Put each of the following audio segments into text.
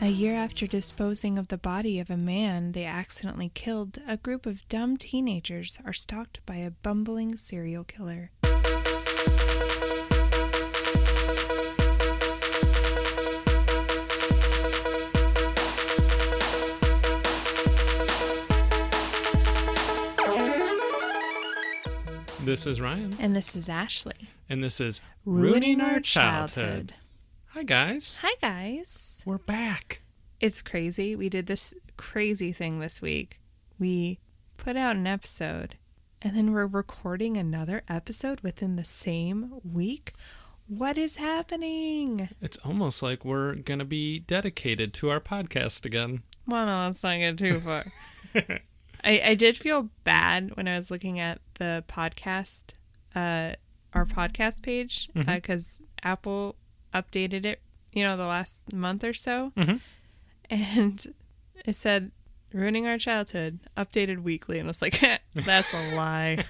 A year after disposing of the body of a man they accidentally killed, a group of dumb teenagers are stalked by a bumbling serial killer. This is Ryan. And this is Ashley. And this is Ruining Our Childhood. Hi, guys. Hi, guys. We're back. It's crazy. We did this crazy thing this week. We put out an episode, and then we're recording another episode within the same week. What is happening? It's almost like we're going to be dedicated to our podcast again. Well, no, let's not get too far. I did feel bad when I was looking at the podcast, our podcast page, because Apple updated it, the last month or so. Mm-hmm. And it said, Ruining Our Childhood, updated weekly. And I was like, that's a lie.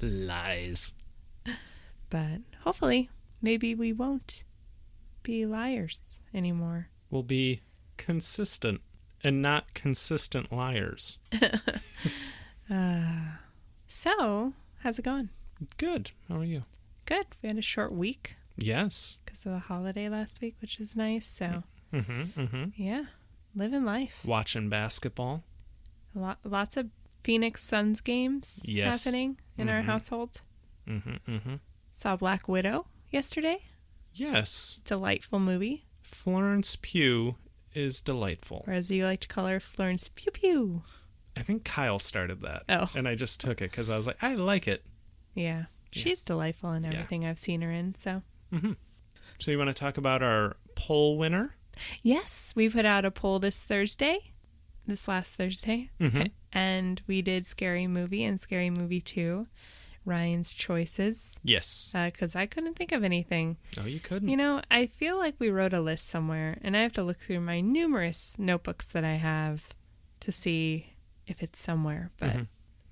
Lies. But hopefully, maybe we won't be liars anymore. We'll be consistent and not consistent liars. So, how's it going? Good. How are you? Good. We had a short week. Yes. Because of the holiday last week, which is nice. So, yeah, living life. Watching basketball. Lots of Phoenix Suns games happening in our household. Saw Black Widow yesterday. Yes. Delightful movie. Florence Pugh is delightful. Or as you like to call her, Florence Pew Pew. I think Kyle started that. Oh. And I just took it because I was like, I like it. Yeah. She's delightful in everything I've seen her in, so. Mm-hmm. So you want to talk about our poll winner? Yes. We put out a poll this last Thursday. Mm-hmm. And we did Scary Movie and Scary Movie 2. Ryan's choices. Yes. Because I couldn't think of anything. Oh, you couldn't? I feel like we wrote a list somewhere, and I have to look through my numerous notebooks that I have to see if it's somewhere. But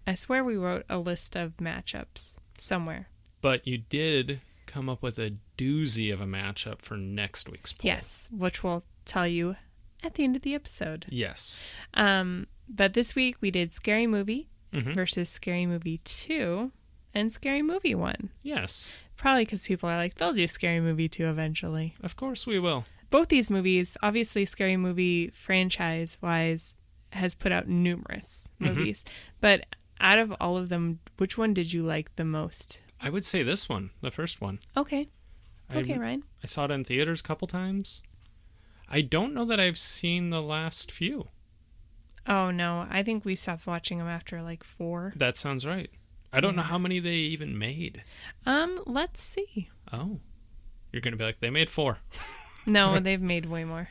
I swear we wrote a list of matchups somewhere. But you did come up with a doozy of a matchup for next week's poll. Yes, which we'll tell you at the end of the episode. Yes. But this week we did Scary Movie versus Scary Movie 2. And Scary Movie 1. Yes. Probably because people are like, they'll do Scary Movie 2 eventually. Of course we will. Both these movies, obviously Scary Movie franchise-wise, has put out numerous movies. But out of all of them, which one did you like the most? I would say this one, the first one. Okay. Okay, Ryan. I saw it in theaters a couple times. I don't know that I've seen the last few. Oh, no. I think we stopped watching them after like 4. That sounds right. I don't know how many they even made. Let's see. Oh. You're going to be like, they made 4. No, they've made way more.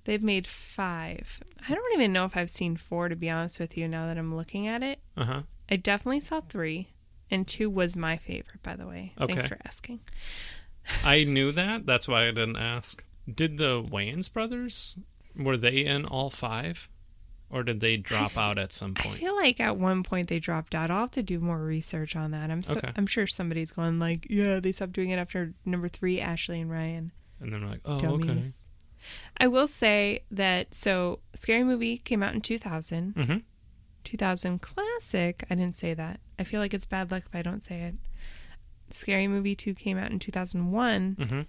They've made 5. I don't even know if I've seen 4, to be honest with you, now that I'm looking at it. Uh-huh. I definitely saw 3, and 2 was my favorite, by the way. Okay. Thanks for asking. I knew that. That's why I didn't ask. Did the Wayans brothers, were they in all 5? Or did they drop out at some point? I feel like at one point they dropped out. I'll have to do more research on that. I'm sure somebody's going like, yeah, they stopped doing it after number 3, Ashley and Ryan. And then we're like, oh, Dummies. okay. I will say that, so Scary Movie came out in 2000. 2000 classic. I didn't say that. I feel like it's bad luck if I don't say it. Scary Movie 2 came out in 2001.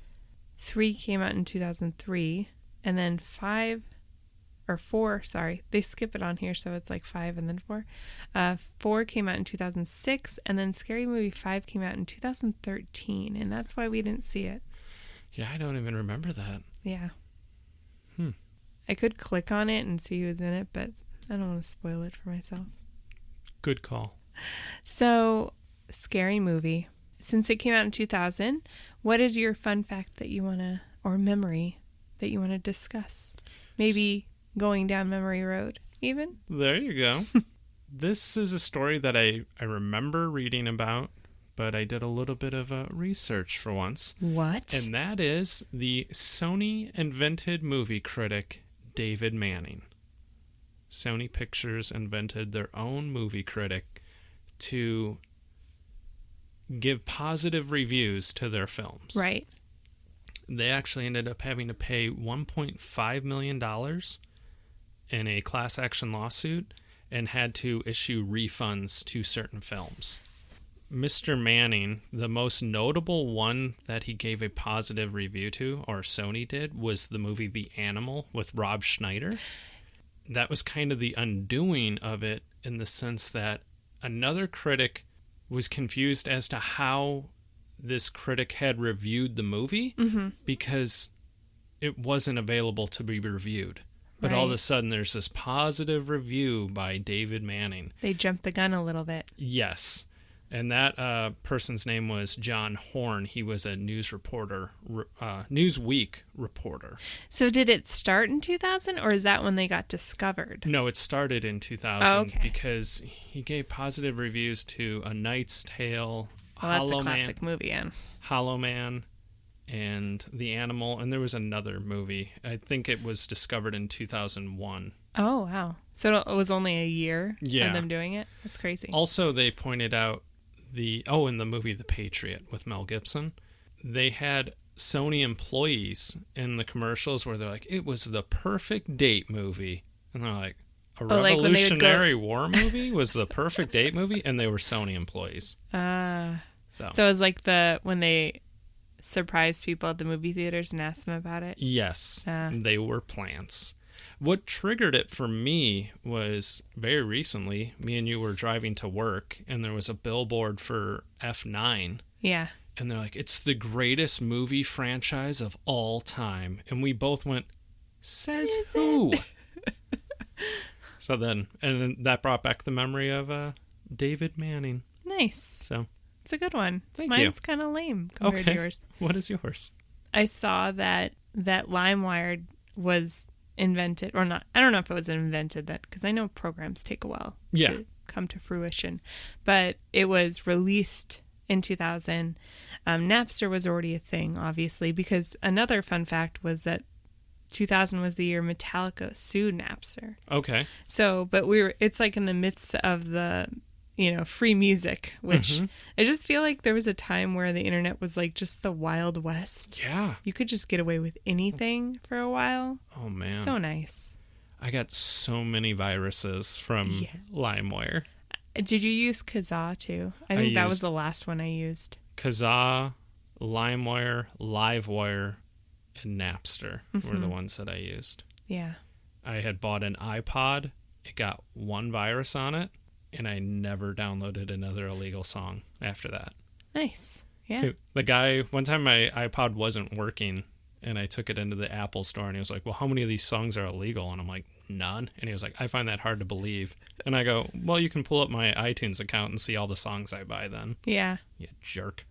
3 came out in 2003. And then 4, sorry. They skip it on here, so it's like 5 and then 4. 4 came out in 2006, and then Scary Movie 5 came out in 2013, and that's why we didn't see it. Yeah, I don't even remember that. Yeah. I could click on it and see who's in it, but I don't want to spoil it for myself. Good call. So, Scary Movie. Since it came out in 2000, what is your fun fact that you want to, or memory that you want to discuss? Maybe going down memory road, even? There you go. This is a story that I remember reading about, but I did a little bit of research for once. What? And that is the Sony invented movie critic, David Manning. Sony Pictures invented their own movie critic to give positive reviews to their films. Right. they actually ended up having to pay $1.5 million in a class action lawsuit and had to issue refunds to certain films. Mr. Manning, the most notable one that he gave a positive review to, or Sony did, was the movie The Animal with Rob Schneider. That was kind of the undoing of it in the sense that another critic was confused as to how this critic had reviewed the movie because it wasn't available to be reviewed. But all of a sudden, there's this positive review by David Manning. They jumped the gun a little bit. Yes. And that person's name was John Horn. He was a news reporter, Newsweek reporter. So did it start in 2000, or is that when they got discovered? No, it started in 2000 because he gave positive reviews to A Knight's Tale, that's a classic movie, Anne. Hollow Man, and The Animal, and there was another movie. I think it was discovered in 2001. Oh, wow. So it was only a year of them doing it? That's crazy. Also, they pointed out in the movie The Patriot with Mel Gibson, they had Sony employees in the commercials where they're like, it was the perfect date movie. And they're like, a Revolutionary War movie was the perfect date movie? And they were Sony employees. So it was like when they surprised people at the movie theaters and asked them about it? Yes, they were plants. What triggered it for me was very recently, me and you were driving to work, and there was a billboard for F9. Yeah. And they're like, it's the greatest movie franchise of all time. And we both went, says who? And then that brought back the memory of David Manning. Nice. So it's a good one. Thank you. Mine's kind of lame compared to yours. What is yours? I saw that LimeWire was invented, or not. I don't know if it was invented, that because I know programs take a while to come to fruition, but it was released in 2000. Napster was already a thing, obviously, because another fun fact was that 2000 was the year Metallica sued Napster. Okay. So, but it's like in the midst of the, free music, which I just feel like there was a time where the internet was like just the Wild West. Yeah. You could just get away with anything for a while. Oh, man. So nice. I got so many viruses from LimeWire. Did you use Kazaa too? I think that was the last one I used. Kazaa, LimeWire, Livewire, and Napster were the ones that I used. Yeah. I had bought an iPod. It got one virus on it, and I never downloaded another illegal song after that. Nice. Yeah. The guy, one time my iPod wasn't working, and I took it into the Apple store, and he was like, well, how many of these songs are illegal? And I'm like, none. And he was like, I find that hard to believe. And I go, well, you can pull up my iTunes account and see all the songs I buy then. Yeah. You jerk.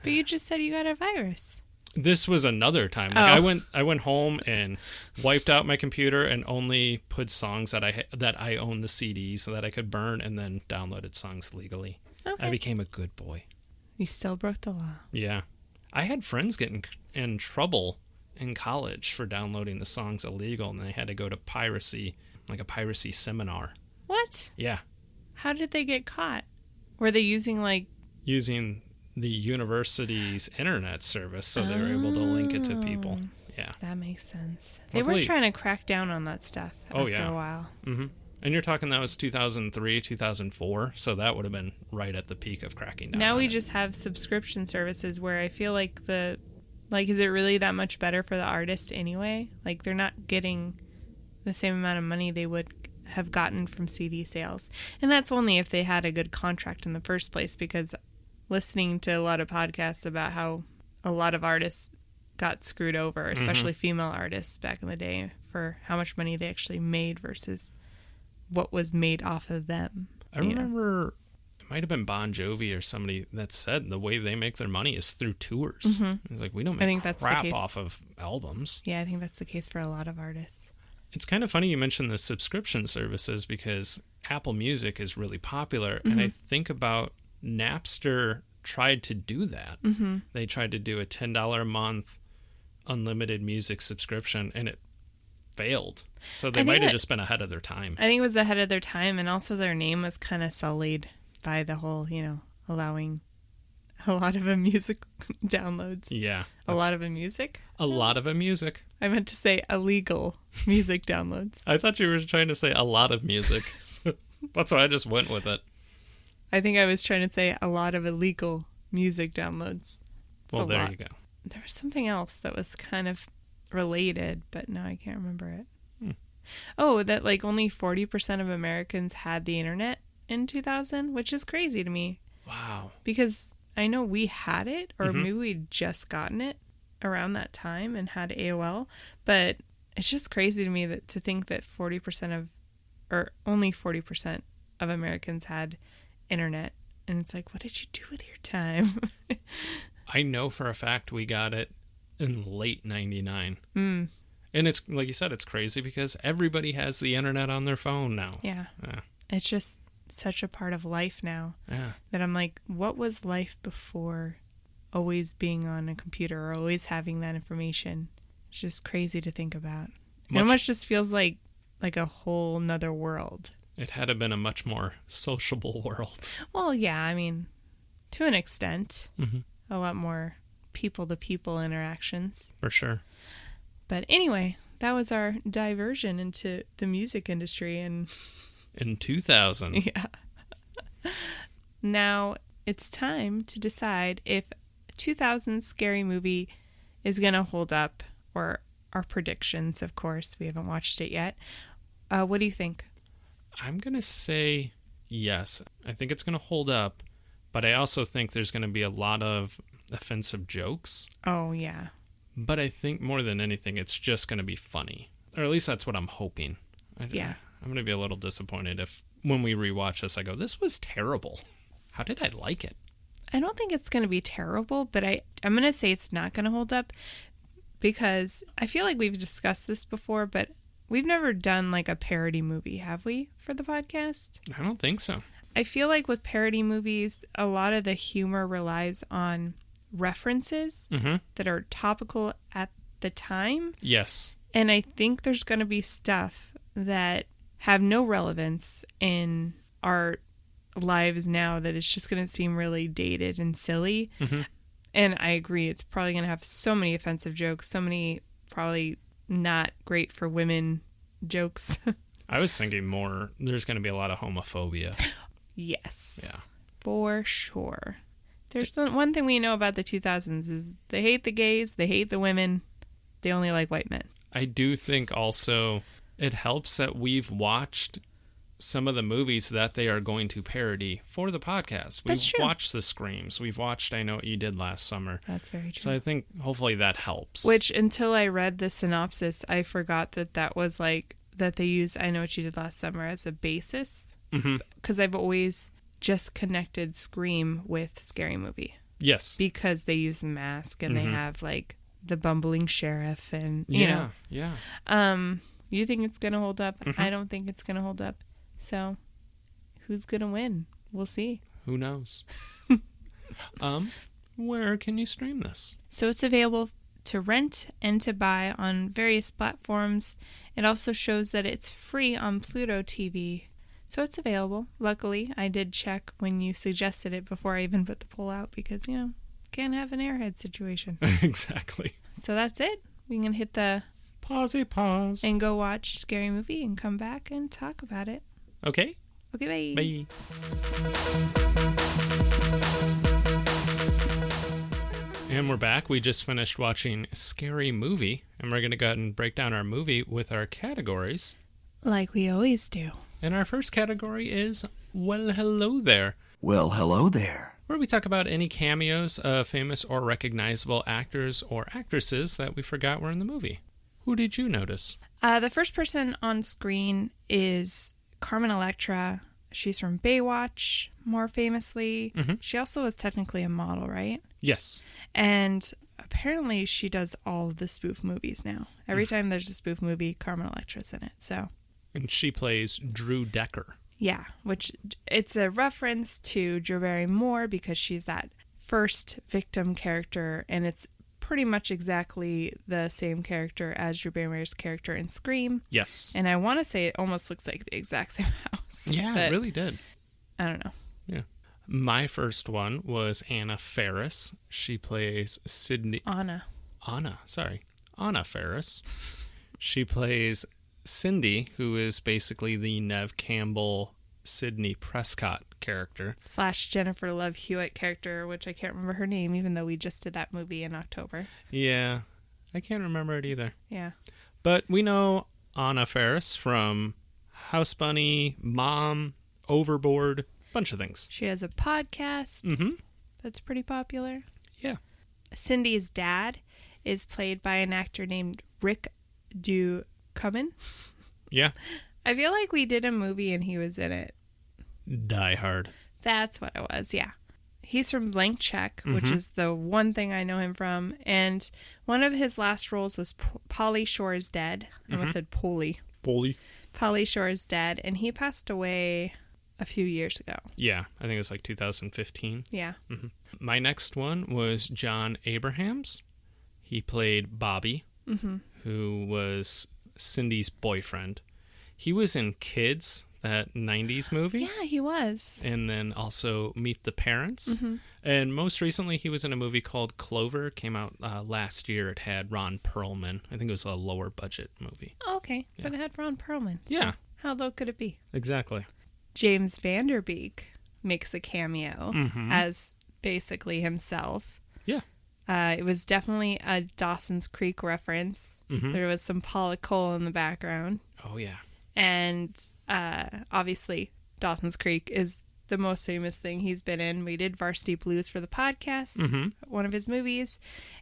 But you just said you got a virus. This was another time. Like I went home and wiped out my computer and only put songs that I owned the CDs so that I could burn, and then downloaded songs legally. Okay. I became a good boy. You still broke the law. Yeah. I had friends getting in trouble in college for downloading the songs illegal, and they had to go to piracy, like a piracy seminar. What? Yeah. How did they get caught? Were they using the university's internet service, so they were able to link it to people. Yeah. That makes sense. They were trying to crack down on that stuff after a while. Mm-hmm. And you're talking that was 2003, 2004, so that would have been right at the peak of cracking down. Now we just have subscription services where I feel like is it really that much better for the artist anyway? Like, they're not getting the same amount of money they would have gotten from CD sales. And that's only if they had a good contract in the first place, because listening to a lot of podcasts about how a lot of artists got screwed over, especially female artists back in the day, for how much money they actually made versus what was made off of them. I remember it might have been Bon Jovi or somebody that said the way they make their money is through tours. It's like, we don't make crap off of albums. Yeah, I think that's the case for a lot of artists. It's kind of funny you mentioned the subscription services, because Apple Music is really popular, and I think about Napster tried to do that. They tried to do a $10 a month unlimited music subscription, and it failed. So they might have just been ahead of their time. I think it was ahead of their time, and also their name was kind of sullied by the whole, allowing A lot of a music downloads. Yeah. A lot of a music? A lot of a music. I meant to say illegal music downloads. I thought you were trying to say a lot of music. So that's why I just went with it. I think I was trying to say a lot of illegal music downloads. Well, there you go. There was something else that was kind of related, but now I can't remember it. Oh, that like only 40% of Americans had the internet in 2000, which is crazy to me. Wow. Because I know we had it, or maybe we'd just gotten it around that time and had AOL, but it's just crazy to me that to think that 40% of, or only 40% of Americans had internet. And it's like, what did you do with your time? I know for a fact we got it in late 99. And it's, like you said, it's crazy because everybody has the internet on their phone now. Yeah. It's just such a part of life now. Yeah. That I'm like, what was life before always being on a computer or always having that information? It's just crazy to think about. It almost just feels like a whole nother world. It had to been a much more sociable world. Well, yeah, I mean, to an extent. A lot more people-to-people interactions. For sure. But anyway, that was our diversion into the music industry. And in 2000. Yeah. Now it's time to decide if 2000's Scary Movie is going to hold up, or our predictions, of course. We haven't watched it yet. What do you think? I'm going to say yes. I think it's going to hold up, but I also think there's going to be a lot of offensive jokes. Oh, yeah. But I think more than anything, it's just going to be funny. Or at least that's what I'm hoping. Yeah. I'm going to be a little disappointed if when we rewatch this, I go, this was terrible. How did I like it? I don't think it's going to be terrible, but I'm going to say it's not going to hold up because I feel like we've discussed this before, but we've never done like a parody movie, have we, for the podcast? I don't think so. I feel like with parody movies, a lot of the humor relies on references that are topical at the time. Yes. And I think there's going to be stuff that have no relevance in our lives now that it's just going to seem really dated and silly. And I agree, it's probably going to have so many offensive jokes, so many probably not great for women jokes. I was thinking more, there's going to be a lot of homophobia. Yes. Yeah. For sure. There's one thing we know about the 2000s is they hate the gays, they hate the women, they only like white men. I do think also it helps that we've watched some of the movies that they are going to parody for the podcast. We've watched The Screams. We've watched I Know What You Did Last Summer. That's very true. So I think hopefully that helps. Which, until I read the synopsis, I forgot that was like, that they use I Know What You Did Last Summer as a basis. Because I've always just connected Scream with Scary Movie. Yes. Because they use the mask and they have like the bumbling sheriff and, you know. Yeah. You think it's going to hold up? I don't think it's going to hold up. So, who's going to win? We'll see. Who knows? Where can you stream this? So, it's available to rent and to buy on various platforms. It also shows that it's free on Pluto TV. So, it's available. Luckily, I did check when you suggested it before I even put the poll out because, can't have an Airhead situation. Exactly. So, that's it. We can hit the pause and go watch Scary Movie and come back and talk about it. Okay. Okay, bye. Bye. And we're back. We just finished watching Scary Movie, and we're going to go ahead and break down our movie with our categories. Like we always do. And our first category is Well, Hello There. Well, hello there. Where we talk about any cameos of famous or recognizable actors or actresses that we forgot were in the movie. Who did you notice? The first person on screen is Carmen Electra. She's from Baywatch, more famously. She also is technically a model, right? Yes. And apparently she does all of the spoof movies now. Every time there's a spoof movie, Carmen Electra's in it. So. And she plays Drew Decker. Yeah, which it's a reference to Drew Barrymore because she's that first victim character, and it's pretty much exactly the same character as Drew Barrymore's character in Scream. Yes. And I want to say it almost looks like the exact same house. Yeah, it really did. I don't know. Yeah. My first one was Anna Faris. She plays Sydney... Anna Faris. She plays Cindy, who is basically the Neve Campbell, Sidney Prescott character. / Jennifer Love Hewitt character, which I can't remember her name, even though we just did that movie in October. Yeah, I can't remember it either. Yeah. But we know Anna Faris from House Bunny, Mom, Overboard, bunch of things. She has a podcast that's pretty popular. Yeah. Cindy's dad is played by an actor named Rick Ducommun. Yeah. I feel like we did a movie and he was in it. Die Hard. That's what it was, yeah. He's from Blank Check, which is the one thing I know him from. And one of his last roles was Pauly Shore's Dead. I almost said Polly. Pauly Shore's Dead. And he passed away a few years ago. Yeah, I think it was like 2015. Yeah. My next one was John Abrahams. He played Bobby, who was Cindy's boyfriend. He was in Kids, that 90s movie. Yeah, he was. And then also Meet the Parents. And most recently, he was in a movie called Clover. Came out last year. It had Ron Perlman. I think it was a lower budget movie. Oh, okay. Yeah. But it had Ron Perlman. Yeah. So how low could it be? Exactly. James Van Der Beek makes a cameo as basically himself. Yeah. It was definitely a Dawson's Creek reference. There was some Paula Cole in the background. Oh, yeah. And obviously, Dawson's Creek is the most famous thing he's been in. We did Varsity Blues for the podcast, one of his movies.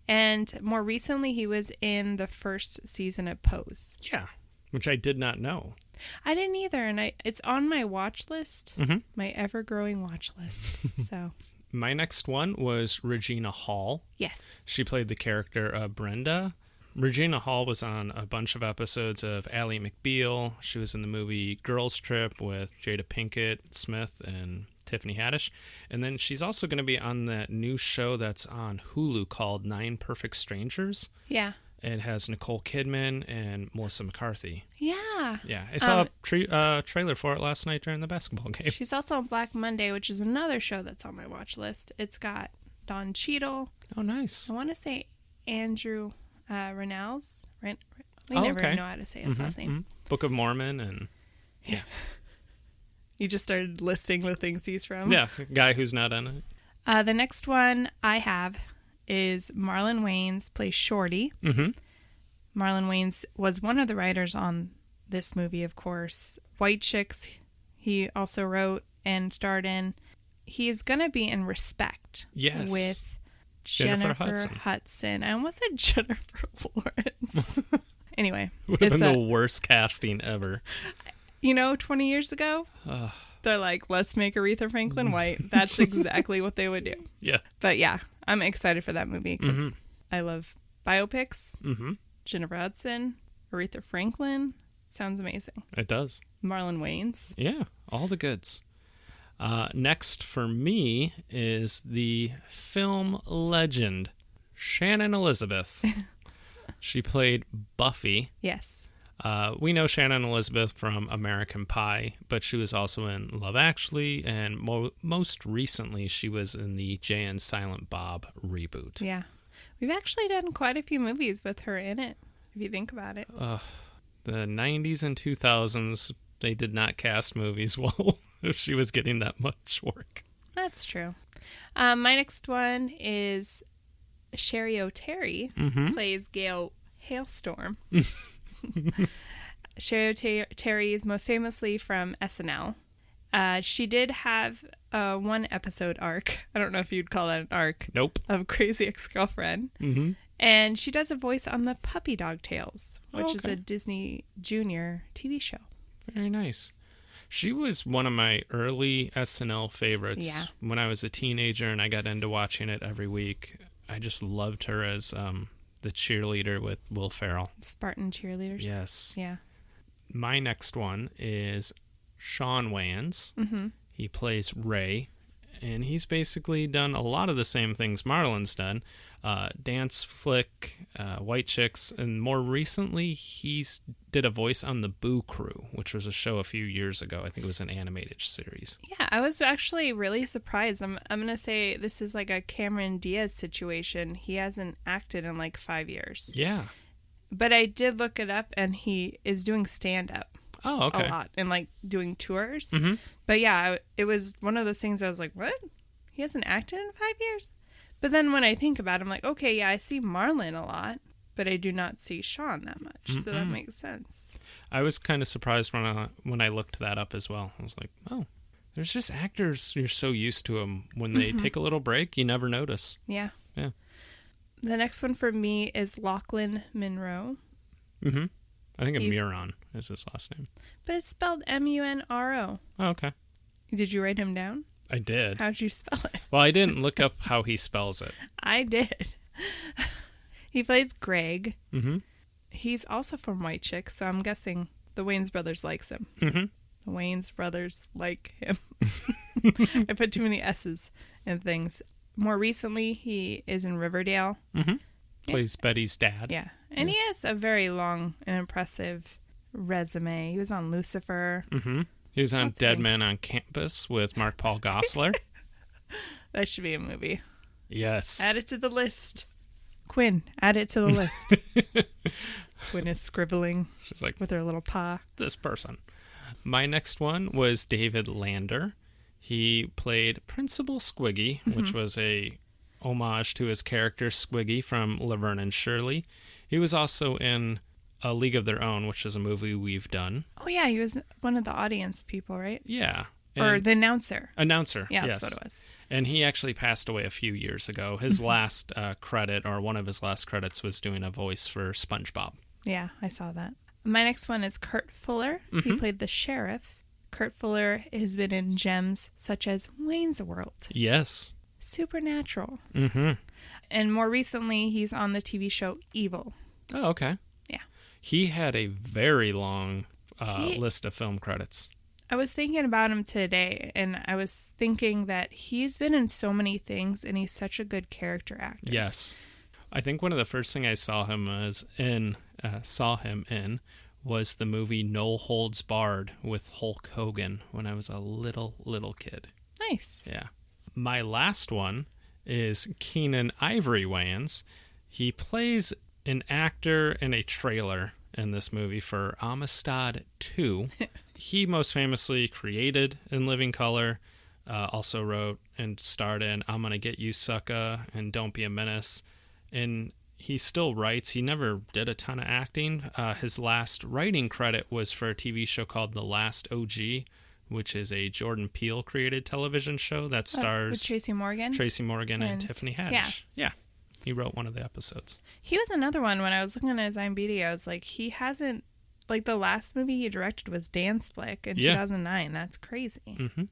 And more recently, he was in the first season of Pose. Yeah, which I did not know. I didn't either, and it's on my watch list, my ever-growing watch list. So, my next one was Regina Hall. Yes. She played the character Brenda. Regina Hall was on a bunch of episodes of Ally McBeal. She was in the movie Girls Trip with Jada Pinkett Smith and Tiffany Haddish. And then she's also going to be on that new show that's on Hulu called 9 Perfect Strangers. Yeah. It has Nicole Kidman and Melissa McCarthy. Yeah. Yeah. I saw a trailer for it last night during the basketball game. She's also on Black Monday, which is another show that's on my watch list. It's got Don Cheadle. Oh, nice. I want to say Andrew Rannells. We never know how to say his last name. Book of Mormon and... Yeah. You just started listing the things he's from. Yeah. Guy who's not on it. The next one I have is Marlon Wayans plays Shorty. Marlon Wayans was one of the writers on this movie, of course. White Chicks, he also wrote and starred in. He's going to be in Respect. Yes. With Jennifer Hudson. I almost said Jennifer Lawrence. Anyway. Would have been the worst casting ever. 20 years ago, they're like, let's make Aretha Franklin white. That's exactly what they would do. Yeah. But yeah, I'm excited for that movie because I love biopics. Jennifer Hudson, Aretha Franklin. Sounds amazing. It does. Marlon Wayans. Yeah, all the goods. Next for me is the film legend, Shannon Elizabeth. She played Buffy. Yes. We know Shannon Elizabeth from American Pie, but she was also in Love Actually, and most recently she was in the Jay and Silent Bob reboot. Yeah. We've actually done quite a few movies with her in it, if you think about it. The 90s and 2000s, they did not cast movies well if she was getting that much work. That's true. My next one is Sherry O'Terry, plays Gail Hailstorm. Sherry O'Terry is most famously from SNL. She did have a one episode arc. I don't know if you'd call that an arc. Nope. Of Crazy Ex-Girlfriend. And she does a voice on the Puppy Dog Tales, which is a Disney Junior TV show. Very nice. She was one of my early SNL favorites. Yeah. When I was a teenager and I got into watching it every week. I just loved her as the cheerleader with Will Ferrell. Spartan cheerleaders. Yes. Yeah. My next one is Shawn Wayans. He plays Ray, and he's basically done a lot of the same things Marlon's done. dance flick, White Chicks, and more recently he's did a voice on the Boo Crew, which was a show a few years ago. I think it was an animated series. Yeah, I was actually really surprised. I'm going to say this is like a Cameron Diaz situation. He hasn't acted in like 5 years. Yeah. But I did look it up, and he is doing stand-up. Oh, okay. A lot, and like doing tours. Mm-hmm. But yeah, it was one of those things I was like, what? He hasn't acted in 5 years? But then when I think about it, I'm like, okay, yeah, I see Marlon a lot, but I do not see Sean that much. Mm-mm. So that makes sense. I was kind of surprised when I looked that up as well. I was like, oh, there's just actors, you're so used to them. When they take a little break, you never notice. Yeah. Yeah. The next one for me is Lachlan Monroe. Mm-hmm. I think Miron is his last name. But it's spelled M-U-N-R-O. Oh, okay. Did you write him down? I did. How'd you spell it? Well, I didn't look up how he spells it. I did. He plays Greg. Mm-hmm. He's also from White Chicks, so I'm guessing the Wayans brothers likes him. Mm-hmm. The Wayans brothers like him. I put too many S's in things. More recently, he is in Riverdale. Mm-hmm. Plays Betty's dad. Yeah. And he has a very long and impressive resume. He was on Lucifer. Mm-hmm. He was on Dead Men on Campus with Mark Paul Gosselaar. That should be a movie. Yes. Add it to the list. Quinn, add it to the list. Quinn is scribbling. She's like, with her little paw. This person. My next one was David Lander. He played Principal Squiggy, which was a homage to his character Squiggy from Laverne and Shirley. He was also in A League of Their Own, which is a movie we've done. Oh, yeah, he was one of the audience people, right? Yeah. Or the announcer. Announcer, yeah, yes. That's what it was. And he actually passed away a few years ago. His last credit, or one of his last credits, was doing a voice for SpongeBob. Yeah, I saw that. My next one is Kurt Fuller. He played the sheriff. Kurt Fuller has been in gems such as Wayne's World. Yes. Supernatural. Mm-hmm. And more recently, he's on the TV show Evil. Oh, okay. Yeah. He had a very long list of film credits. I was thinking about him today, and I was thinking that he's been in so many things, and he's such a good character actor. Yes. I think one of the first things I saw him in was the movie No Holds Barred with Hulk Hogan when I was a little kid. Nice. Yeah. My last one is Keenan Ivory Wayans. He plays an actor in a trailer in this movie for Amistad 2. He most famously created In Living Color, also wrote and starred in I'm Gonna Get You Sucka and Don't Be a Menace. And he still writes. He never did a ton of acting. His last writing credit was for a TV show called The Last OG, which is a Jordan Peele created television show that stars with Tracy Morgan and Tiffany Haddish. Yeah. He wrote one of the episodes. He was another one. When I was looking at his IMDb, I was like, he hasn't, like, the last movie he directed was Dance Flick in 2009. That's crazy. Mm-hmm.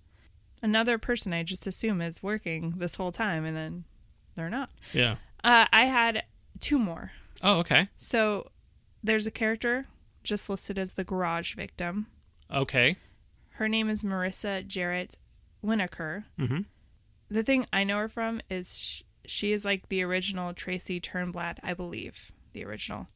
Another person I just assume is working this whole time, and then they're not. Yeah. I had two more. Oh, okay. So there's a character just listed as the garage victim. Okay. Her name is Marissa Jarrett Winokur. Mm-hmm. The thing I know her from is she is like the original Tracy Turnblad, I believe. The original.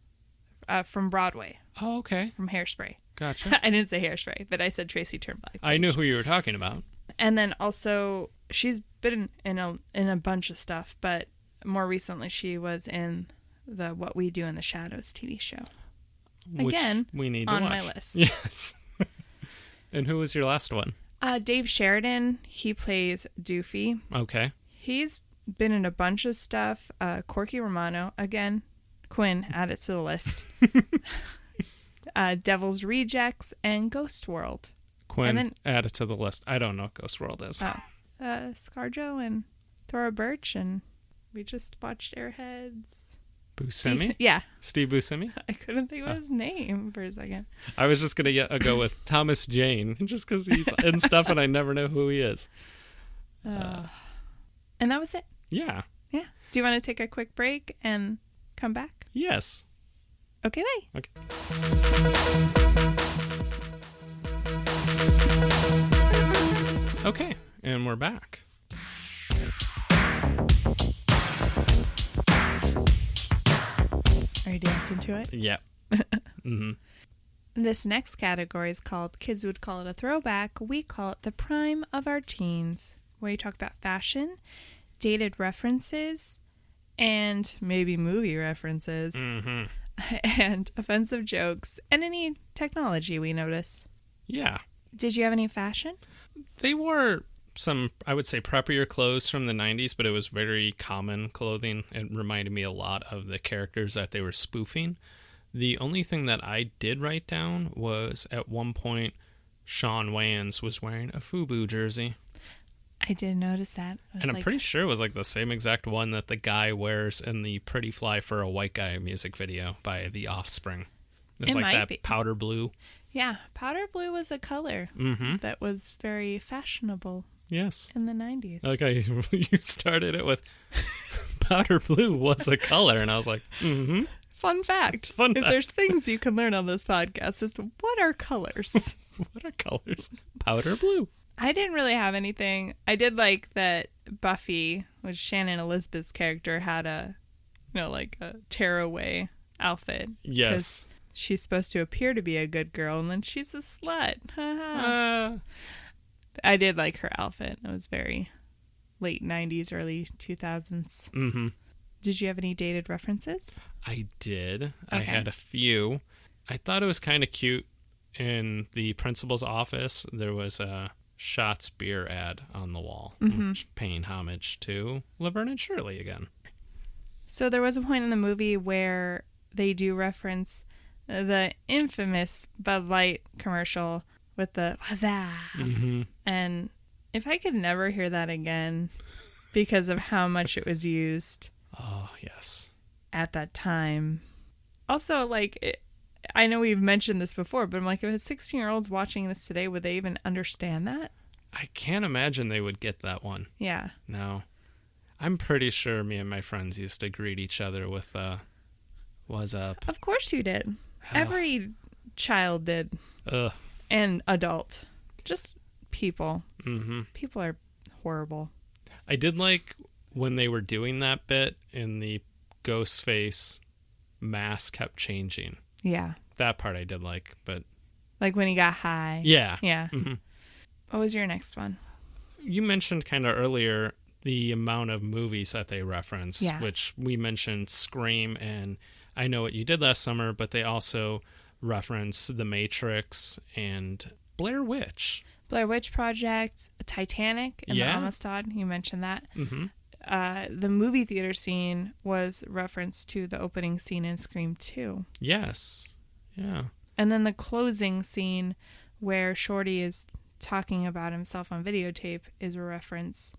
From Broadway. Oh, okay. From Hairspray. Gotcha. I didn't say Hairspray, but I said Tracy Turnblad. I knew who you were talking about. And then also, she's been in a bunch of stuff, but more recently she was in the What We Do in the Shadows TV show. Which again, we need to on watch. my list. Yes. And who was your last one? Dave Sheridan. He plays Doofy. Okay. He's been in a bunch of stuff. Corky Romano. Again, Quinn, add it to the list. Devil's Rejects and Ghost World. Quinn, add it to the list. I don't know what Ghost World is. ScarJo and Thora Birch, and we just watched Airheads. Buscemi? Yeah. Steve Buscemi? I couldn't think of his name for a second. I was just going to go with Thomas Jane, just because he's in stuff and I never know who he is. And that was it. Yeah. Yeah. Do you want to take a quick break and come back? Yes. Okay, bye. Okay. Okay, and we're back. listen to it. Yeah. Mm-hmm. This next category is called, kids would call it a throwback. We call it the prime of our teens, where you talk about fashion, dated references, and maybe movie references, and offensive jokes, and any technology we notice. Yeah. Did you have any fashion? They wore some, I would say, preppier clothes from the 90s, but it was very common clothing. It reminded me a lot of the characters that they were spoofing. The only thing that I did write down was at one point, Shawn Wayans was wearing a FUBU jersey. I did notice that. And I'm pretty sure it was like the same exact one that the guy wears in the Pretty Fly for a White Guy music video by The Offspring. It's like that powder blue. Yeah, powder blue was a color that was very fashionable. Yes. In the 90s. Okay, you started it with powder blue was a color, and I was like, Fun fact. If there's things you can learn on this podcast, is what are colors? What are colors? Powder blue. I didn't really have anything. I did like that Buffy, which Shannon Elizabeth's character, had a tearaway outfit. Yes. She's supposed to appear to be a good girl, and then she's a slut. I did like her outfit. It was very late 90s, early 2000s. Mm-hmm. Did you have any dated references? I did. Okay. I had a few. I thought it was kind of cute. In the principal's office, there was a Shots beer ad on the wall, paying homage to Laverne and Shirley again. So there was a point in the movie where they do reference the infamous Bud Light commercial with the huzzah. And if I could never hear that again because of how much it was used. Oh, yes. At that time. Also, I know we've mentioned this before, but I'm like, if 16-year-olds watching this today, would they even understand that? I can't imagine they would get that one. Yeah. No. I'm pretty sure me and my friends used to greet each other with "What's up?" Of course you did. Oh. Every child did. Ugh. And adult. Just people. Mm-hmm. People are horrible. I did like when they were doing that bit and the ghost face mask kept changing. Yeah. That part I did like, but... Like when he got high. Yeah. Yeah. Mm-hmm. What was your next one? You mentioned kind of earlier the amount of movies that they reference, which we mentioned Scream and I Know What You Did Last Summer, but they also reference The Matrix and Blair Witch. Blair Witch Project, Titanic, and the Amistad. You mentioned that. Mm-hmm. The movie theater scene was referenced to the opening scene in Scream 2. Yes. Yeah. And then the closing scene where Shorty is talking about himself on videotape is a reference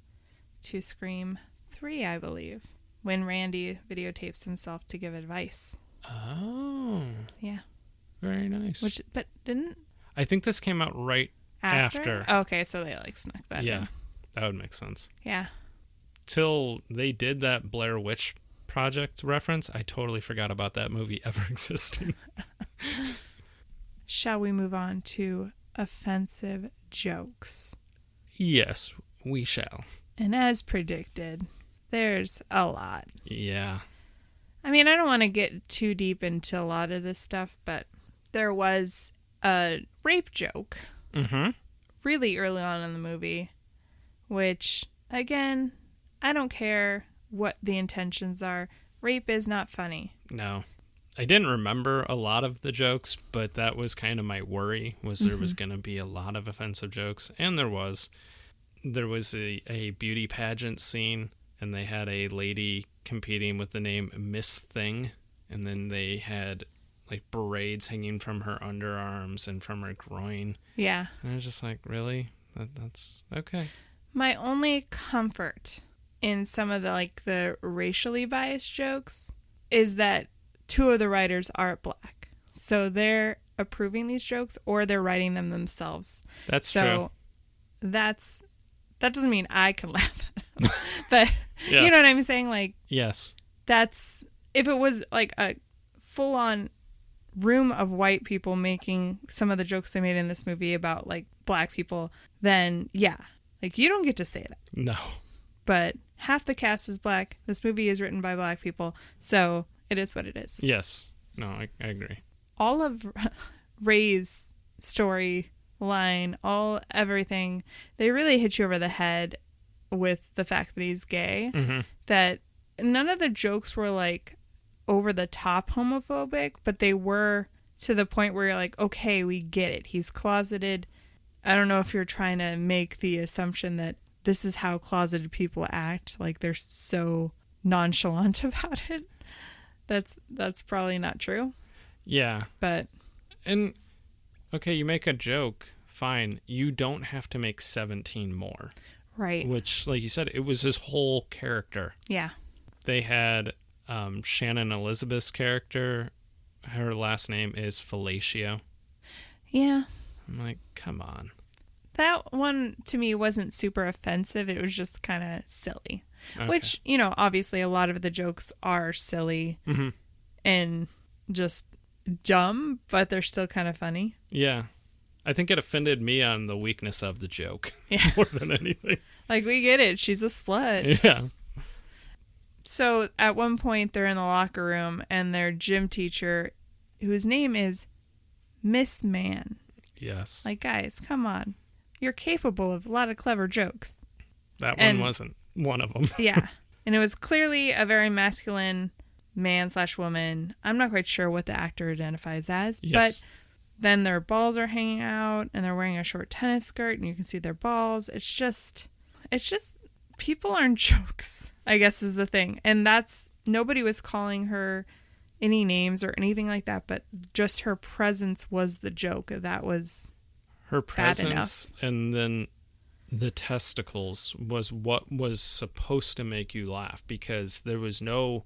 to Scream 3, I believe, when Randy videotapes himself to give advice. Oh. Yeah. Very nice. But didn't... I think this came out right after. Okay, so they snuck that in. Yeah, that would make sense. Yeah. Till they did that Blair Witch Project reference, I totally forgot about that movie ever existing. Shall we move on to offensive jokes? Yes, we shall. And as predicted, there's a lot. Yeah. I mean, I don't want to get too deep into a lot of this stuff, but there was a rape joke really early on in the movie, which, again, I don't care what the intentions are. Rape is not funny. No. I didn't remember a lot of the jokes, but that was kind of my worry, was there was going to be a lot of offensive jokes. And there was. There was a beauty pageant scene, and they had a lady competing with the name Miss Thing, and then they had like braids hanging from her underarms and from her groin. Yeah. And I was just like, really? That's okay. My only comfort in some of the racially biased jokes is that two of the writers are black. So they're approving these jokes or they're writing them themselves. That's true. So that doesn't mean I can laugh at them. But you know what I'm saying? Yes. That's, if it was like a full on room of white people making some of the jokes they made in this movie about black people, then you don't get to say that. No. But half the cast is black. This movie is written by black people, so it is what it is. Yes. No, I agree. All of Ray's storyline, everything, they really hit you over the head with the fact that he's gay. Mm-hmm. That none of the jokes were like over the top homophobic, but they were to the point where you're like, okay, we get it. He's closeted. I don't know if you're trying to make the assumption that this is how closeted people act, like they're so nonchalant about it. That's probably not true. Yeah. But and okay, you make a joke, fine. You don't have to make 17 more. Right. Which, like you said, it was his whole character. Yeah. They had Shannon Elizabeth's character. Her last name is Fellatio. Yeah. I'm like, come on. That one, to me, wasn't super offensive. It was just kind of silly. Okay. Which, obviously a lot of the jokes are silly and just dumb, but they're still kind of funny. Yeah. I think it offended me on the weakness of the joke Yeah. more than anything. Like, we get it. She's a slut. Yeah. So at one point, they're in the locker room, and their gym teacher, whose name is Miss Man. Yes. Like, guys, come on. You're capable of a lot of clever jokes. That one wasn't one of them. Yeah. And it was clearly a very masculine man/woman. I'm not quite sure what the actor identifies as. Yes. But then their balls are hanging out, and they're wearing a short tennis skirt, and you can see their balls. It's just people aren't jokes, I guess, is the thing. And nobody was calling her any names or anything like that, but just her presence was the joke. That was her presence, bad enough. And then the testicles was what was supposed to make you laugh, because there was no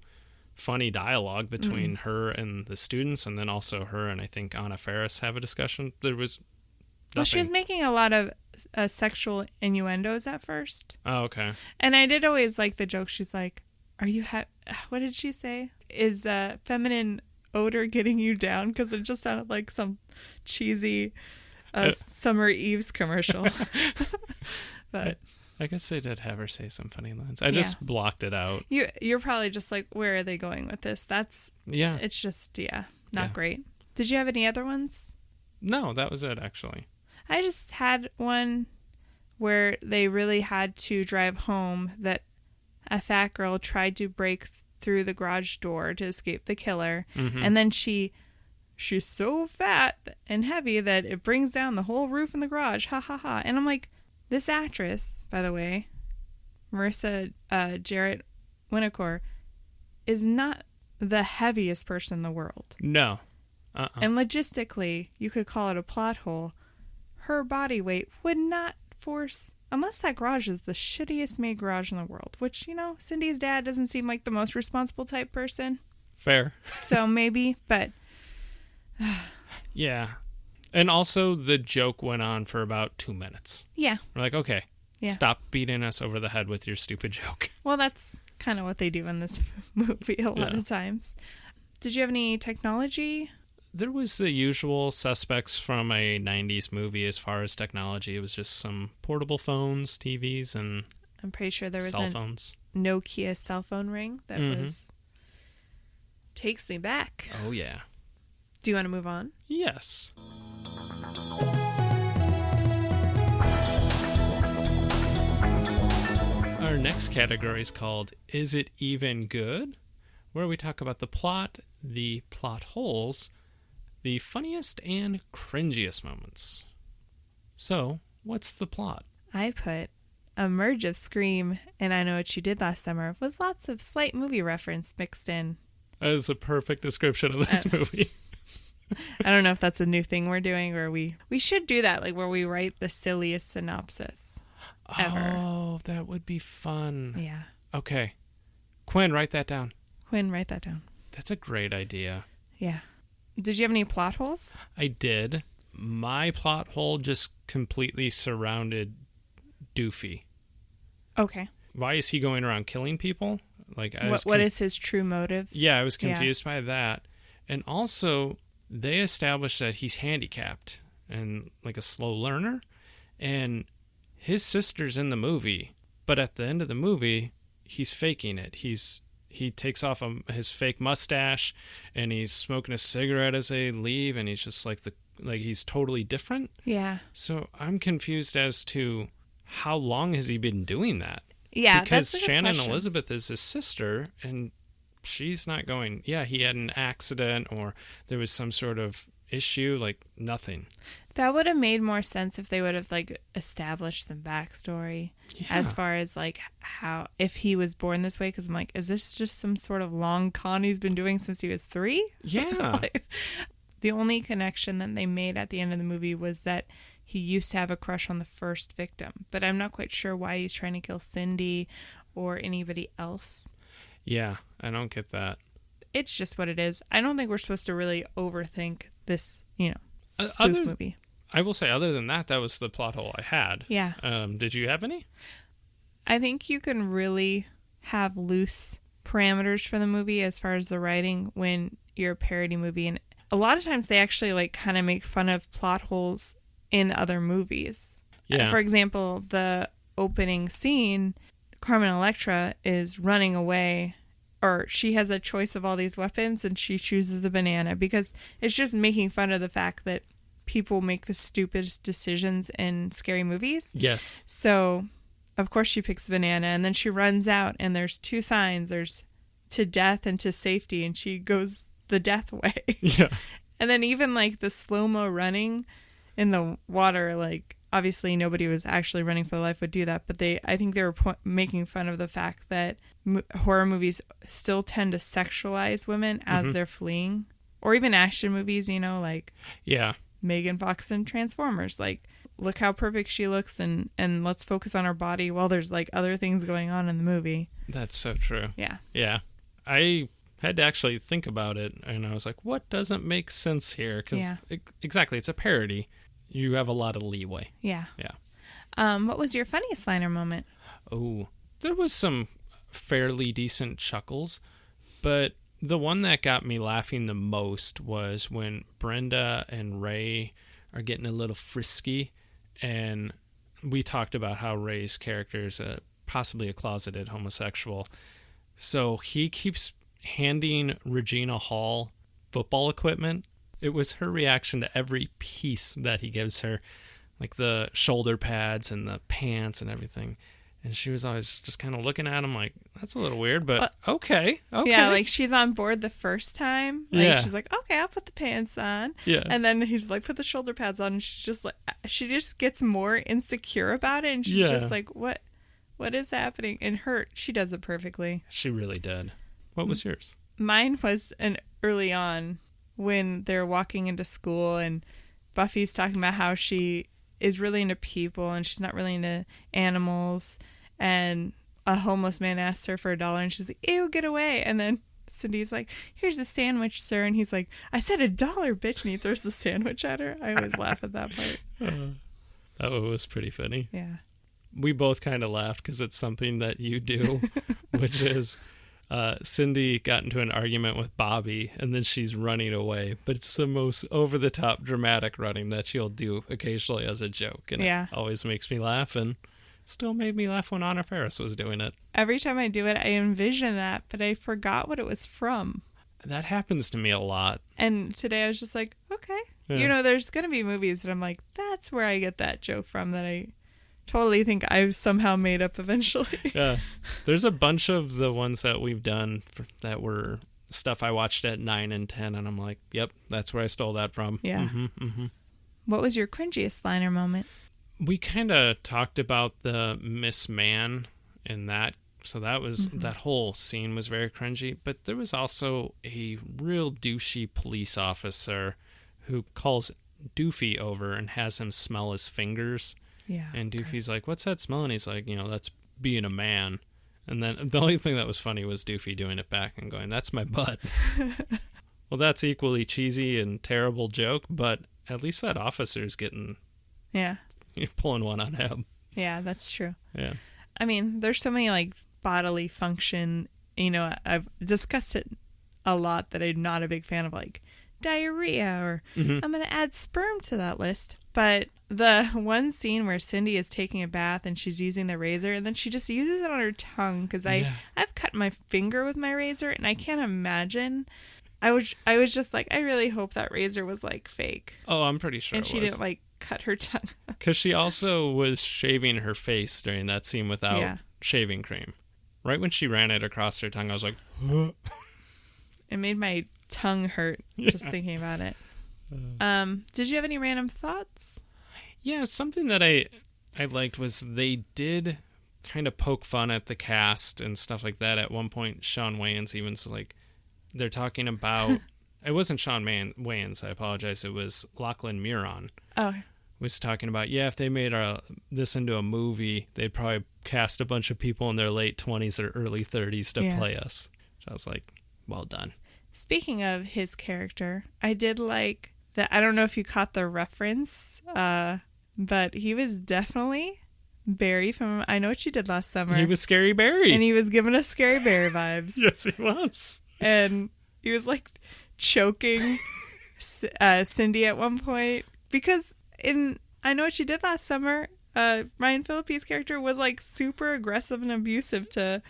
funny dialogue between her and the students, and then also her and I think Anna Faris have a discussion. There was nothing. Well, she was making a lot of sexual innuendos at first. Oh, okay. And I did always like the joke. She's like, are you what did she say? Is feminine odor getting you down? Because it just sounded like some cheesy Summer Eves commercial. But I guess they did have her say some funny lines. I just blocked it out. You're probably just like, where are they going with this? It's just, not great. Did you have any other ones? No, that was it, actually. I just had one where they really had to drive home that a fat girl tried to break through the garage door to escape the killer. Mm-hmm. And then she's so fat and heavy that it brings down the whole roof in the garage. Ha ha ha. And I'm like, this actress, by the way, Marissa Jarrett Winocour, is not the heaviest person in the world. No. And logistically, you could call it a plot hole. Her body weight would not force, unless that garage is the shittiest made garage in the world, which, Cindy's dad doesn't seem like the most responsible type person. Fair. So maybe, but... Yeah. And also, the joke went on for about 2 minutes. Yeah. We're like, okay, stop beating us over the head with your stupid joke. Well, that's kind of what they do in this movie a lot of times. Did you have any technology? There was the usual suspects from a 90s movie as far as technology. It was just some portable phones, TVs, and I'm pretty sure there was cell phones. Nokia cell phone ring that was... Takes me back. Oh, yeah. Do you want to move on? Yes. Our next category is called Is It Even Good? Where we talk about the plot, the plot holes, the funniest and cringiest moments. So, what's the plot? I put a merge of Scream and I Know What You Did Last Summer with lots of slight movie reference mixed in. That is a perfect description of this movie. I don't know if that's a new thing we're doing, or we should do that, like where we write the silliest synopsis ever. Oh, that would be fun. Yeah. Okay. Quinn, write that down. Quinn, write that down. That's a great idea. Yeah. Did you have any plot holes? I did. My plot hole just completely surrounded Doofy. Okay. Why is he going around killing people? Like, what is his true motive? Yeah, I was confused by that. And also, they established that he's handicapped and like a slow learner. And his sister's in the movie, but at the end of the movie, he's faking it. He's he takes off his fake mustache, and he's smoking a cigarette as they leave, and he's just like he's totally different. Yeah. So I'm confused as to how long has he been doing that? Yeah, because that's a good Shannon question. Elizabeth is his sister, and she's not going, yeah, he had an accident or there was some sort of issue, like nothing. That would have made more sense if they would have like established some backstory as far as like how, if he was born this way, because I'm like, is this just some sort of long con he's been doing since he was 3? Yeah. The only connection that they made at the end of the movie was that he used to have a crush on the first victim, but I'm not quite sure why he's trying to kill Cindy or anybody else. Yeah, I don't get that. It's just what it is. I don't think we're supposed to really overthink this, spoof movie. I will say, other than that was the plot hole I had. Yeah. Did you have any? I think you can really have loose parameters for the movie as far as the writing when you're a parody movie. And a lot of times they actually like kind of make fun of plot holes in other movies. Yeah. For example, the opening scene, Carmen Electra is running away, or she has a choice of all these weapons and she chooses the banana because it's just making fun of the fact that people make the stupidest decisions in scary movies. Yes. So, of course, she picks the banana, and then she runs out, and there's 2 signs. There's to death and to safety, and she goes the death way. Yeah. And then even, like, the slow-mo running in the water, like, obviously nobody was actually running for their life would do that, but I think they were making fun of the fact that horror movies still tend to sexualize women as they're fleeing. Or even action movies, like... Yeah. Megan Fox in Transformers, like, look how perfect she looks, and let's focus on her body while there's like other things going on in the movie. That's so true. Yeah, I had to actually think about it, and I was like, what doesn't make sense here? Because exactly, it's a parody. You have a lot of leeway. Yeah. What was your funniest liner moment? Oh, there was some fairly decent chuckles, but the one that got me laughing the most was when Brenda and Ray are getting a little frisky, and we talked about how Ray's character is possibly a closeted homosexual. So he keeps handing Regina Hall football equipment. It was her reaction to every piece that he gives her, like the shoulder pads and the pants and everything. And she was always just kind of looking at him like, that's a little weird, but okay. Yeah, like she's on board the first time. Like she's like, okay, I'll put the pants on. Yeah. And then he's like, put the shoulder pads on. And she just gets more insecure about it. And she's just like, what is happening? And she does it perfectly. She really did. What was yours? Mine was early on when they're walking into school and Buffy's talking about how she is really into people and she's not really into animals. And a homeless man asks her for $1 and she's like, ew, get away. And then Cindy's like, here's a sandwich, sir. And he's like, I said $1, bitch. And he throws the sandwich at her. I always laugh at that part. That was pretty funny. Yeah. We both kind of laughed because it's something that you do, which is Cindy got into an argument with Bobby and then she's running away. But it's the most over-the-top dramatic running that she'll do occasionally as a joke. And it always makes me laugh, and still made me laugh when Anna Faris was doing it. Every time I do it, I envision that, but I forgot what it was from. That happens to me a lot. And today I was just like, okay. Yeah. There's going to be movies that I'm like, that's where I get that joke from that I totally think I've somehow made up eventually. Yeah. There's a bunch of the ones that we've done that were stuff I watched at 9 and 10, and I'm like, yep, that's where I stole that from. Yeah. What was your cringiest liner moment? We kind of talked about the Miss Man in that, so that was that whole scene was very cringy. But there was also a real douchey police officer who calls Doofy over and has him smell his fingers. Yeah. And Doofy's like, "What's that smell?" And he's like, "That's being a man." And then the only thing that was funny was Doofy doing it back and going, "That's my butt." Well, that's equally cheesy and terrible joke, but at least that officer's getting pulling one on him. Yeah, that's true. Yeah. I mean, there's so many like bodily function, I've discussed it a lot that I'm not a big fan of, like diarrhea, or I'm going to add sperm to that list. But the one scene where Cindy is taking a bath and she's using the razor, and then she just uses it on her tongue, because I've cut my finger with my razor, and I can't imagine. I was just like, I really hope that razor was like fake. Oh, I'm pretty sure. And she didn't like cut her tongue. Because she also was shaving her face during that scene without shaving cream. Right when she ran it across her tongue, I was like, huh? It made my tongue hurt just thinking about it. Did you have any random thoughts? Yeah, something that I liked was they did kind of poke fun at the cast and stuff like that. At one point, Sean Wayans even like, they're talking about, it wasn't Sean Wayans, I apologize, it was Lachlan Muron. Oh. Was talking about, if they made this into a movie, they'd probably cast a bunch of people in their late 20s or early 30s to play us. So I was like, well done. Speaking of his character, I did like that. I don't know if you caught the reference, but he was definitely Barry from I Know What You Did Last Summer. He was Scary Barry. And he was giving us Scary Barry vibes. Yes, he was. And he was like choking Cindy at one point, because in I Know What You Did Last Summer, Ryan Phillippe's character was like super aggressive and abusive to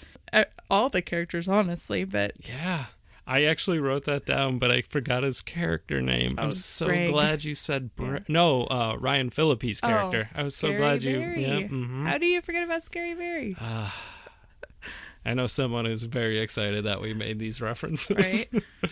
all the characters, honestly. But yeah, I actually wrote that down, but I forgot his character name. I'm so glad you said Ryan Phillippe's character. I was so glad you. Yeah, How do you forget about Scary Barry? I know someone who's very excited that we made these references. Right.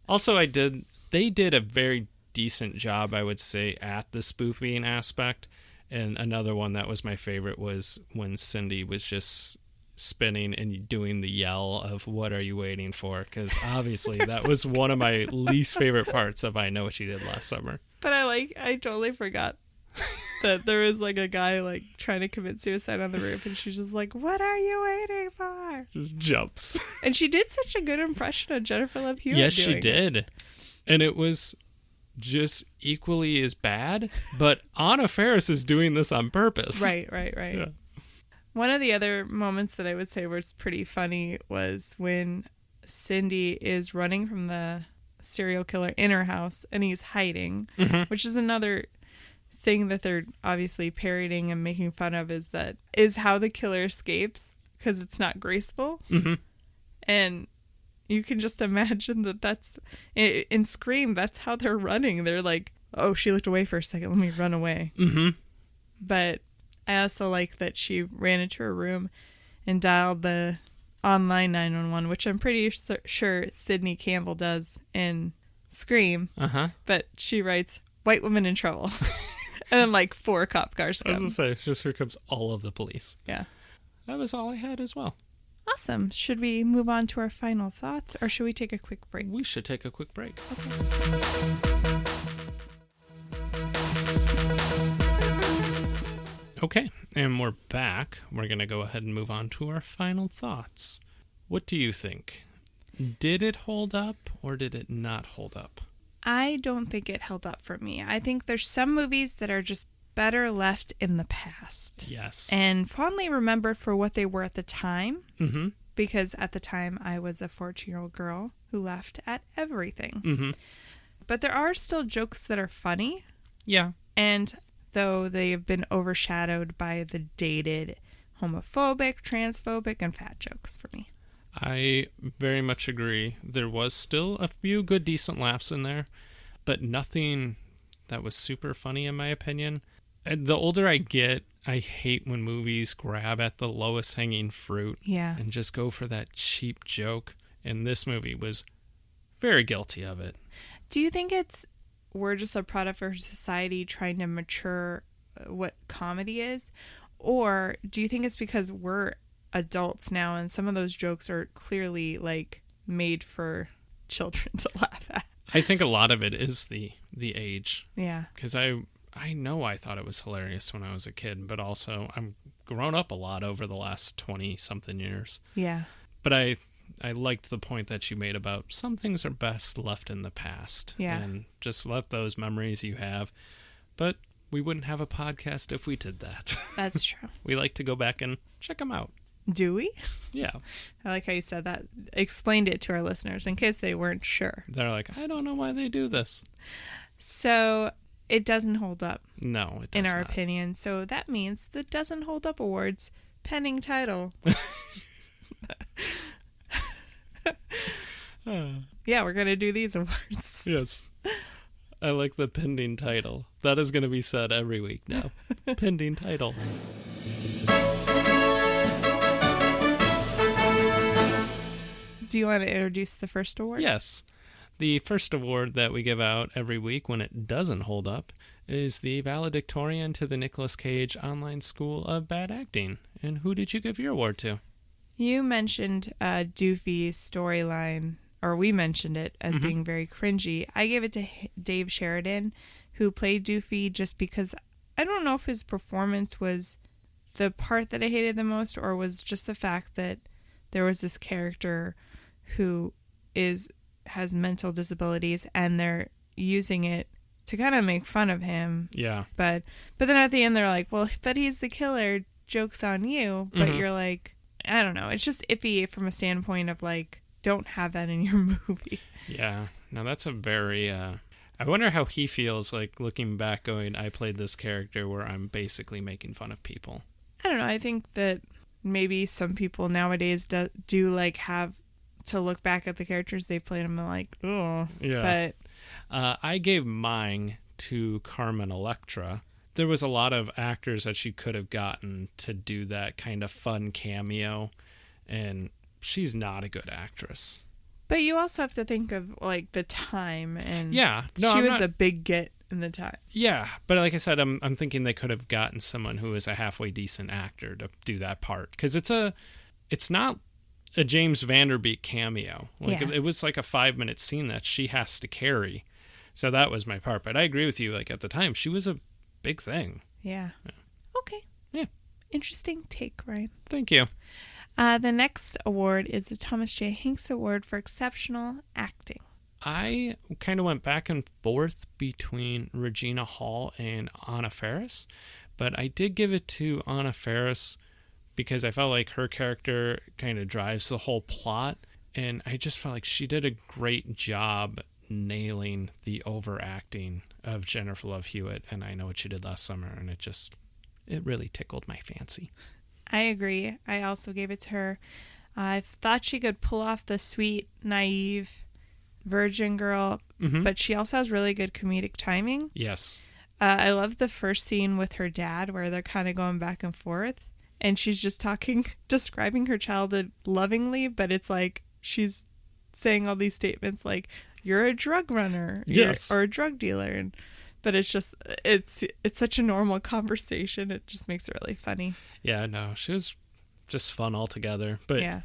Also, they did a very decent job, I would say, at the spoofing aspect. And another one that was my favorite was when Cindy was just spinning and doing the yell of "What are you waiting for?" Because obviously that was one of my least favorite parts of I Know What You Did Last Summer. But I totally forgot that there was like a guy like trying to commit suicide on the roof, and she's just like, "What are you waiting for?" Just jumps. And she did such a good impression of Jennifer Love Hewitt. Yes, she did. And it was just equally as bad, but Anna Faris is doing this on purpose. Right. Yeah. One of the other moments that I would say was pretty funny was when Cindy is running from the serial killer in her house and he's hiding, which is another thing that they're obviously parodying and making fun of, is how the killer escapes, because it's not graceful. And you can just imagine that's in Scream, that's how they're running. They're like, oh, she looked away for a second, let me run away. But I also like that she ran into her room and dialed the online 911, which I'm pretty sure Sidney Campbell does in Scream. But she writes, "White woman in trouble." And then like 4 cop cars come. I was going to say, just here comes all of the police. Yeah. That was all I had as well. Awesome. Should we move on to our final thoughts, or should we take a quick break? We should take a quick break. Okay, and we're back. We're going to go ahead and move on to our final thoughts. What do you think? Did it hold up, or did it not hold up? I don't think it held up for me. I think there's some movies that are just better left in the past. Yes. And fondly remembered for what they were at the time. Because at the time I was a 14-year-old girl who laughed at everything. But there are still jokes that are funny. Yeah. And though they have been overshadowed by the dated homophobic, transphobic, and fat jokes for me. I very much agree. There was still a few good, decent laughs in there, but nothing that was super funny in my opinion. And the older I get, I hate when movies grab at the lowest hanging fruit and just go for that cheap joke. And this movie was very guilty of it. Do you think we're just a product of society trying to mature what comedy is? Or do you think it's because we're adults now and some of those jokes are clearly like made for children to laugh at? I think a lot of it is the age. Yeah. Because I know I thought it was hilarious when I was a kid, but also I'm grown up a lot over the last 20-something years. Yeah. But I liked the point that you made about some things are best left in the past. Yeah. And just let those memories you have. But we wouldn't have a podcast if we did that. That's true. We like to go back and check them out. Do we? Yeah. I like how you said that. Explained it to our listeners in case they weren't sure. They're like, I don't know why they do this. So it doesn't hold up. No, it does in our not. opinion. So that means the Doesn't Hold Up Awards pending title. Yeah, we're going to do these awards. Yes. I like the pending title. That is going to be said every week now. Pending title. Do you want to introduce the first award? Yes. The first award that we give out every week when it doesn't hold up is the valedictorian to the Nicolas Cage Online School of Bad Acting. And who did you give your award to? You mentioned Doofy's storyline, or we mentioned it as being very cringy. I gave it to Dave Sheridan, who played Doofy, just because I don't know if his performance was the part that I hated the most, or was just the fact that there was this character who has mental disabilities, and they're using it to kind of make fun of him. Yeah. But then at the end they're like, well, but he's the killer, joke's on you. But you're like, I don't know. It's just iffy from a standpoint of like, don't have that in your movie. Yeah. Now that's a very, I wonder how he feels like looking back going, I played this character where I'm basically making fun of people. I don't know. I think that maybe some people nowadays do like have to look back at the characters they've played and be like, oh. Yeah. But I gave mine to Carmen Electra. There was a lot of actors that she could have gotten to do that kind of fun cameo, and she's not a good actress. But you also have to think of like the time, and yeah, no, she was a big get in the time. Yeah, but like I said, I'm thinking they could have gotten someone who is a halfway decent actor to do that part, because it's not a James Vanderbeek cameo. Like it was like a 5-minute scene that she has to carry. So that was my part. But I agree with you. Like at the time, she was a big thing. Yeah. Okay. Yeah. Interesting take, Ryan. Thank you. The next award is the Thomas J. Hanks Award for Exceptional Acting. I kind of went back and forth between Regina Hall and Anna Faris, but I did give it to Anna Faris because I felt like her character kind of drives the whole plot, and I just felt like she did a great job nailing the overacting of Jennifer Love Hewitt, and I Know What You Did Last Summer, and it really tickled my fancy. I agree. I also gave it to her. I thought she could pull off the sweet, naive virgin girl, but she also has really good comedic timing. Yes. I love the first scene with her dad where they're kind of going back and forth, and she's just describing her childhood lovingly, but it's like she's saying all these statements like, you're a drug runner, yes, or a drug dealer, but it's just it's such a normal conversation. It just makes it really funny. Yeah, no, she was just fun altogether. But yeah,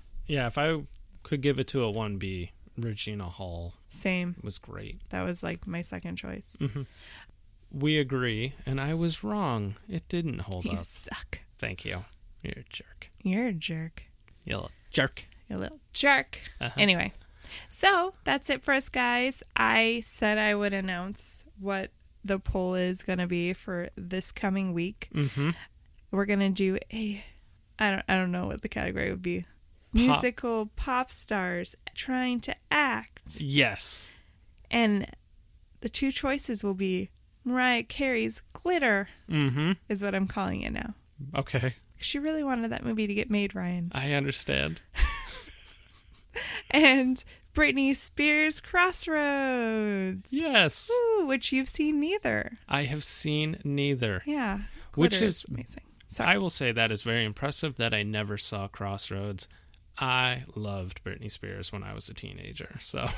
if I could give it to a 1B, Regina Hall. Same. Was great. That was like my second choice. We agree, and I was wrong. It didn't hold up. You suck. Thank you. You're a jerk. You're a jerk. You little jerk. You little jerk. Anyway, so that's it for us, guys. I said I would announce what the poll is going to be for this coming week. We're going to do I don't know what the category would be. Musical pop stars trying to act. Yes. And the two choices will be Mariah Carey's Glitter, is what I'm calling it now. Okay. She really wanted that movie to get made, Ryan. I understand. And Britney Spears' Crossroads. Yes. Ooh, which you've seen neither. I have seen neither. Yeah. Which is amazing. Sorry. I will say that is very impressive that I never saw Crossroads. I loved Britney Spears when I was a teenager. So.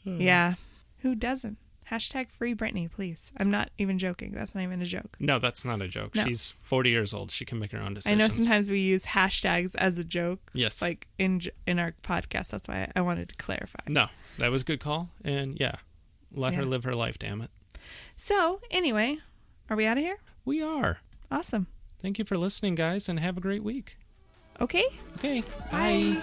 Yeah. Who doesn't? Hashtag free Britney, please. I'm not even joking. That's not even a joke. No, that's not a joke. No. She's 40 years old. She can make her own decisions. I know sometimes we use hashtags as a joke. Yes. Like in our podcast. That's why I wanted to clarify. No, that was a good call. And yeah, let her live her life, damn it. So anyway, are we out of here? We are. Awesome. Thank you for listening, guys, and have a great week. Okay. Okay. Bye.